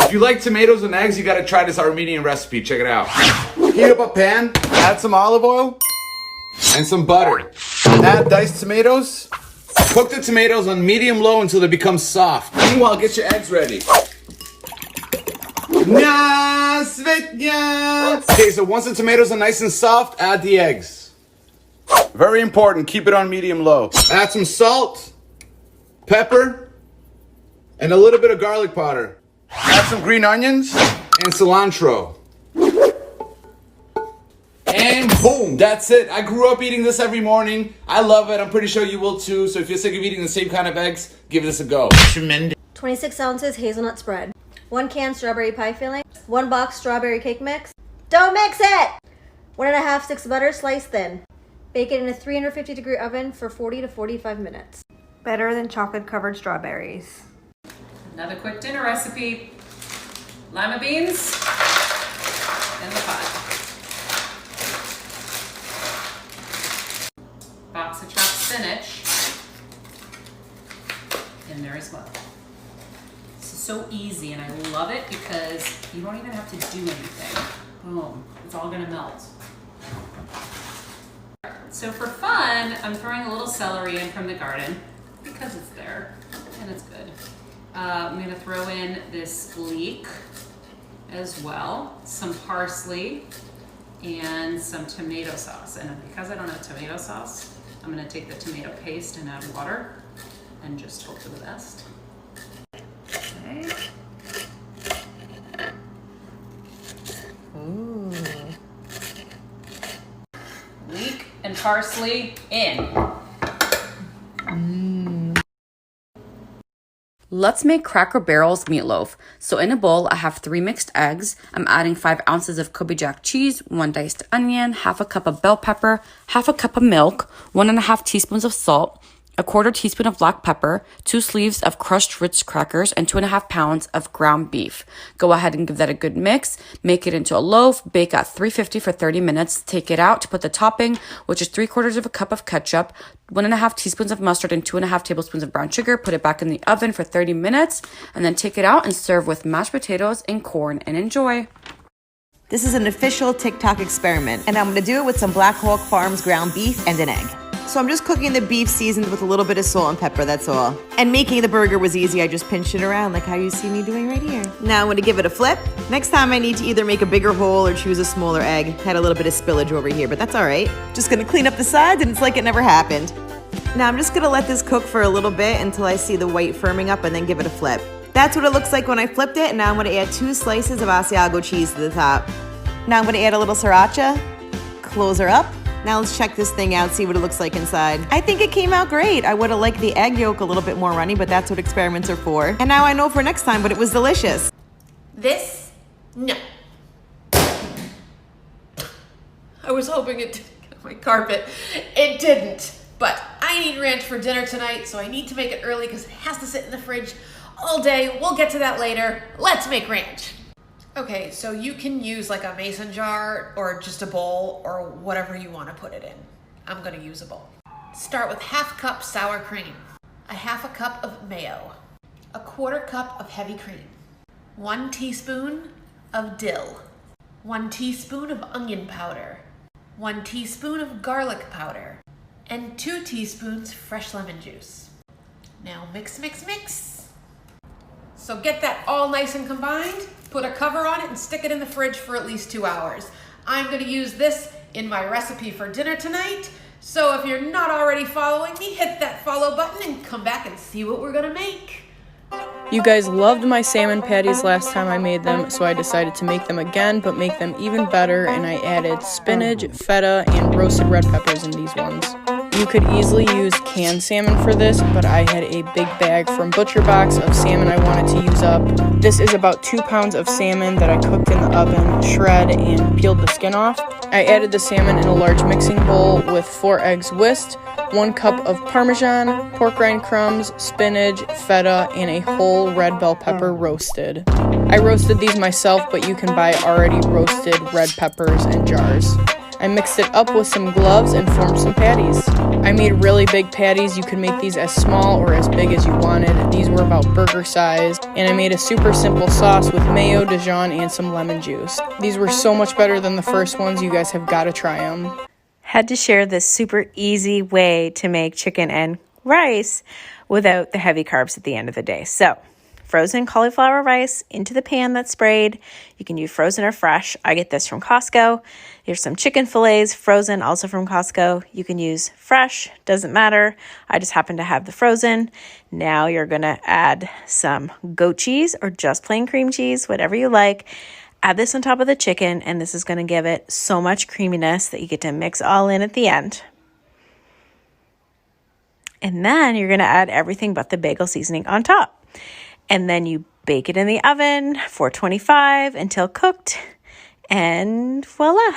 If you like tomatoes and eggs, you gotta try this Armenian recipe. Check it out. Heat up a pan, add some olive oil and some butter. Add diced tomatoes. Cook the tomatoes on medium-low until they become soft. Meanwhile, get your eggs ready. Okay, so once the tomatoes are nice and soft, add the eggs. Very important, keep it on medium-low. Add some salt, pepper, and a little bit of garlic powder. Add some green onions and cilantro. And boom, that's it. I grew up eating this every morning. I love it. I'm pretty sure you will too. So if you're sick of eating the same kind of eggs, give this a go. Tremendous. 26 ounces hazelnut spread. 1 can strawberry pie filling. 1 box strawberry cake mix. Don't mix it! 1.5 sticks of butter sliced thin. Bake it in a 350-degree oven for 40 to 45 minutes. Better than chocolate-covered strawberries. Another quick dinner recipe. Lima beans in the pot. Box of chopped spinach in there as well. This is so easy and I love it because you don't even have to do anything. Boom, it's all gonna melt. So for fun, I'm throwing a little celery in from the garden because it's there and it's good. I'm gonna throw in this leek as well, some parsley, and some tomato sauce. And because I don't have tomato sauce, I'm gonna take the tomato paste and add water and just hope for the best. Okay. Ooh. Leek and parsley in. Let's make Cracker Barrel's meatloaf. So in a bowl, I have 3 mixed eggs. I'm adding 5 ounces of Kobe Jack cheese, 1 diced onion, half a cup of bell pepper, half a cup of milk, 1.5 teaspoons of salt, 1/4 teaspoon of black pepper, 2 sleeves of crushed Ritz crackers, and 2.5 pounds of ground beef. Go ahead and give that a good mix. Make it into a loaf. Bake at 350 for 30 minutes. Take it out to put the topping, which is 3/4 of a cup of ketchup, 1.5 teaspoons of mustard, and 2.5 tablespoons of brown sugar. Put it back in the oven for 30 minutes, and then take it out and serve with mashed potatoes and corn, and enjoy. This is an official TikTok experiment, and I'm gonna do it with some Black Hawk Farms ground beef and an egg. So I'm just cooking the beef seasoned with a little bit of salt and pepper, that's all. And making the burger was easy. I just pinched it around like how you see me doing right here. Now I'm gonna give it a flip. Next time I need to either make a bigger hole or choose a smaller egg. Had a little bit of spillage over here, but that's all right. Just gonna clean up the sides and it's like it never happened. Now I'm just gonna let this cook for a little bit until I see the white firming up and then give it a flip. That's what it looks like when I flipped it, and now I'm gonna add 2 slices of Asiago cheese to the top. Now I'm gonna add a little sriracha, close her up. Now let's check this thing out, see what it looks like inside. I think it came out great. I would have liked the egg yolk a little bit more runny, but that's what experiments are for. And now I know for next time, but it was delicious. This? No. I was hoping it didn't get on my carpet. It didn't. But I need ranch for dinner tonight, so I need to make it early because it has to sit in the fridge all day. We'll get to that later. Let's make ranch. Okay, so you can use like a mason jar or just a bowl or whatever you want to put it in. I'm gonna use a bowl. Start with 1/2 cup sour cream, 1/2 cup of mayo, 1/4 cup of heavy cream, 1 teaspoon of dill, 1 teaspoon of onion powder, 1 teaspoon of garlic powder, and 2 teaspoons fresh lemon juice. Now mix, mix, mix. So get that all nice and combined, put a cover on it and stick it in the fridge for at least 2 hours. I'm gonna use this in my recipe for dinner tonight. So if you're not already following me, hit that follow button and come back and see what we're gonna make. You guys loved my salmon patties last time I made them, so I decided to make them again, but make them even better, and I added spinach, feta, and roasted red peppers in these ones. You could easily use canned salmon for this, but I had a big bag from Butcher Box of salmon I wanted to use up. This is about 2 pounds of salmon that I cooked in the oven, shred, and peeled the skin off. I added the salmon in a large mixing bowl with 4 eggs whisked, 1 cup of Parmesan, pork rind crumbs, spinach, feta, and a whole red bell pepper roasted. I roasted these myself, but you can buy already roasted red peppers in jars. I mixed it up with some gloves and formed some patties. I made really big patties. You could make these as small or as big as you wanted. These were about burger size. And I made a super simple sauce with mayo, Dijon, and some lemon juice. These were so much better than the first ones. You guys have got to try them. Had to share this super easy way to make chicken and rice without the heavy carbs at the end of the day. So, frozen cauliflower rice into the pan that's sprayed. You can use frozen or fresh. I get this from Costco. Here's some chicken fillets, frozen, also from Costco. You can use fresh, doesn't matter. I just happen to have the frozen. Now you're gonna add some goat cheese or just plain cream cheese, whatever you like. Add this on top of the chicken, and this is gonna give it so much creaminess that you get to mix all in at the end. And then you're gonna add everything but the bagel seasoning on top. And then you bake it in the oven, 425 until cooked, and voila.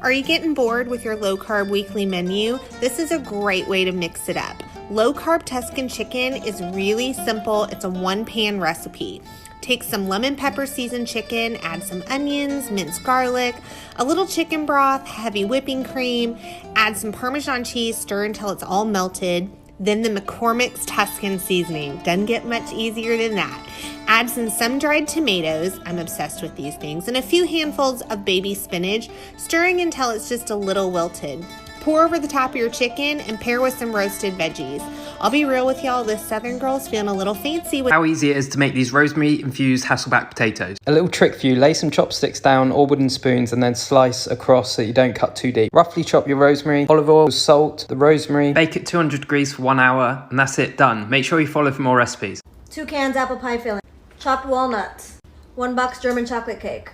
Are you getting bored with your low-carb weekly menu? This is a great way to mix it up. Low-carb Tuscan chicken is really simple. It's a one-pan recipe. Take some lemon pepper seasoned chicken, add some onions, minced garlic, a little chicken broth, heavy whipping cream, add some Parmesan cheese, stir until it's all melted. Then the McCormick's Tuscan seasoning. Doesn't get much easier than that. Add some sun-dried tomatoes, I'm obsessed with these things, and a few handfuls of baby spinach, stirring until it's just a little wilted. Pour over the top of your chicken and pair with some roasted veggies. I'll be real with y'all, this Southern girl's feeling a little fancy with how easy it is to make these rosemary-infused Hasselback potatoes. A little trick for you, lay some chopsticks down or wooden spoons and then slice across so you don't cut too deep. Roughly chop your rosemary, olive oil, salt, the rosemary. Bake at 200 degrees for 1 hour and that's it, done. Make sure you follow for more recipes. 2 cans apple pie filling. Chopped walnuts. 1 box German chocolate cake.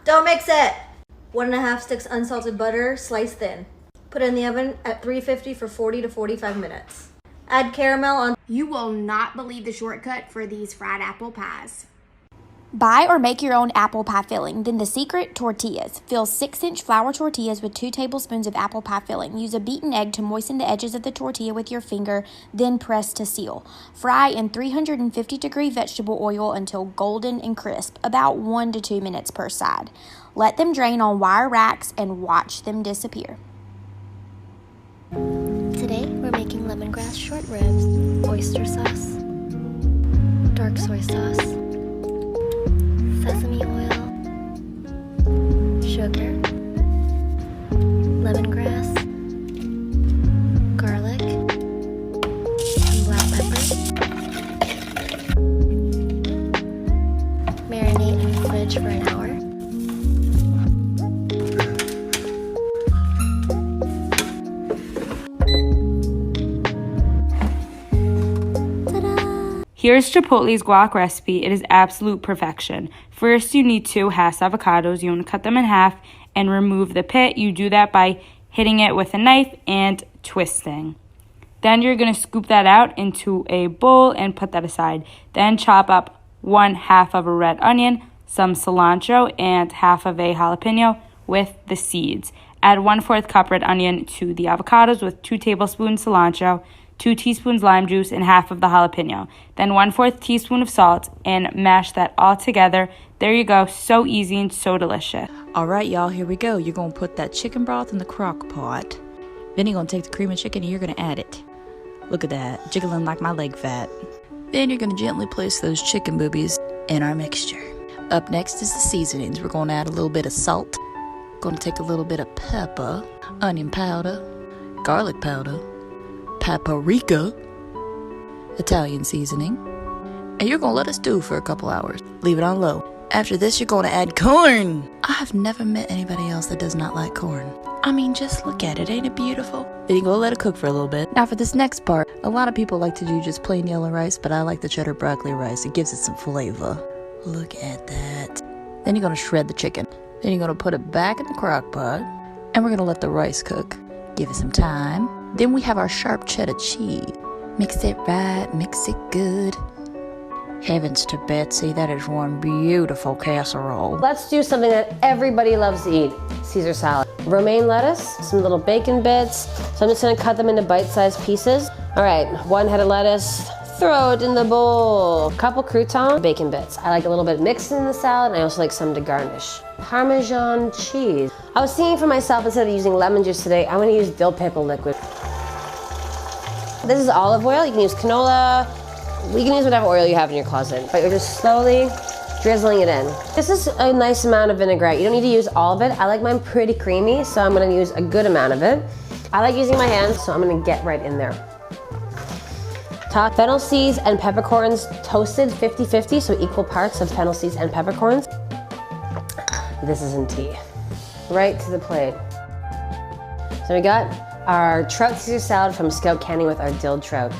Don't mix it! 1.5 sticks unsalted butter, sliced thin. Put it in the oven at 350 for 40 to 45 minutes. Add caramel on. You will not believe the shortcut for these fried apple pies. Buy or make your own apple pie filling. Then the secret, tortillas. Fill 6-inch flour tortillas with 2 tablespoons of apple pie filling. Use a beaten egg to moisten the edges of the tortilla with your finger, then press to seal. Fry in 350-degree vegetable oil until golden and crisp, about 1 to 2 minutes per side. Let them drain on wire racks and watch them disappear. Today we're making lemongrass short ribs, oyster sauce, dark soy sauce, sesame oil, sugar, lemongrass, garlic, and black pepper. Marinate in the fridge for an hour. Here's Chipotle's guac recipe. It is absolute perfection. First, you need 2 Hass avocados. You want to cut them in half and remove the pit. You do that by hitting it with a knife and twisting. Then you're going to scoop that out into a bowl and put that aside. Then chop up 1/2 of a red onion, some cilantro, and 1/2 of a jalapeno with the seeds. Add 1/4 cup red onion to the avocados with 2 tablespoons cilantro, 2 teaspoons lime juice, and 1/2 of the jalapeno. Then 1/4 teaspoon of salt and mash that all together. There you go. So easy and so delicious. All right, y'all, here we go. You're going to put that chicken broth in the crock pot. Then you're going to take the cream of chicken and you're going to add it. Look at that, jiggling like my leg fat. Then you're going to gently place those chicken boobies in our mixture. Up next is the seasonings. We're going to add a little bit of salt. Going to take a little bit of pepper, onion powder, garlic powder, paprika, Italian seasoning, and you're gonna let it stew for a couple hours. Leave it on low. After this, you're gonna add corn. I've never met anybody else that does not like corn. I mean, just look at it, ain't it beautiful? Then you go let it cook for a little bit. Now for this next part, a lot of people like to do just plain yellow rice, but I like the cheddar broccoli rice. It gives it some flavor. Look at that. Then you're gonna shred the chicken. Then you're gonna put it back in the crock pot, and we're gonna let the rice cook. Give it some time. Then we have our sharp cheddar cheese. Mix it right, mix it good. Heavens to Betsy, that is one beautiful casserole. Let's do something that everybody loves to eat, Caesar salad. Romaine lettuce, some little bacon bits. So I'm just gonna cut them into bite-sized pieces. All right, 1 head of lettuce, throw it in the bowl. Couple crouton, bacon bits. I like a little bit mixed in the salad, and I also like some to garnish. Parmesan cheese. I was thinking for myself, instead of using lemon juice today, I'm gonna use dill pickle liquid. This is olive oil. You can use canola. You can use whatever oil you have in your closet, but you're just slowly drizzling it in. This is a nice amount of vinaigrette. You don't need to use all of it. I like mine pretty creamy, so I'm gonna use a good amount of it. I like using my hands, so I'm gonna get right in there. Top fennel seeds and peppercorns toasted 50-50, so equal parts of fennel seeds and peppercorns. This is in tea. Right to the plate. So we got our trout Caesar salad from Scout Canyon with our dilled trout.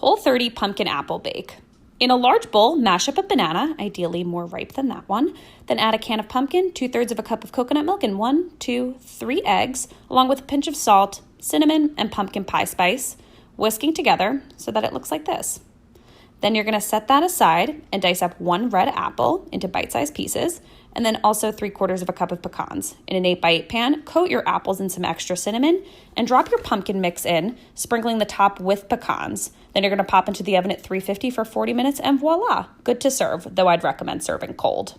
Whole30 pumpkin apple bake. In a large bowl, mash up a banana, ideally more ripe than that one. Then add a can of pumpkin, 2/3 of a cup of coconut milk, and 1, 2, 3 eggs, along with a pinch of salt, cinnamon, and pumpkin pie spice, whisking together so that it looks like this. Then you're gonna set that aside and dice up 1 red apple into bite-sized pieces, and then also 3/4 of a cup of pecans. In an 8x8 pan, coat your apples in some extra cinnamon and drop your pumpkin mix in, sprinkling the top with pecans. Then you're gonna pop into the oven at 350 for 40 minutes and voila, good to serve, though I'd recommend serving cold.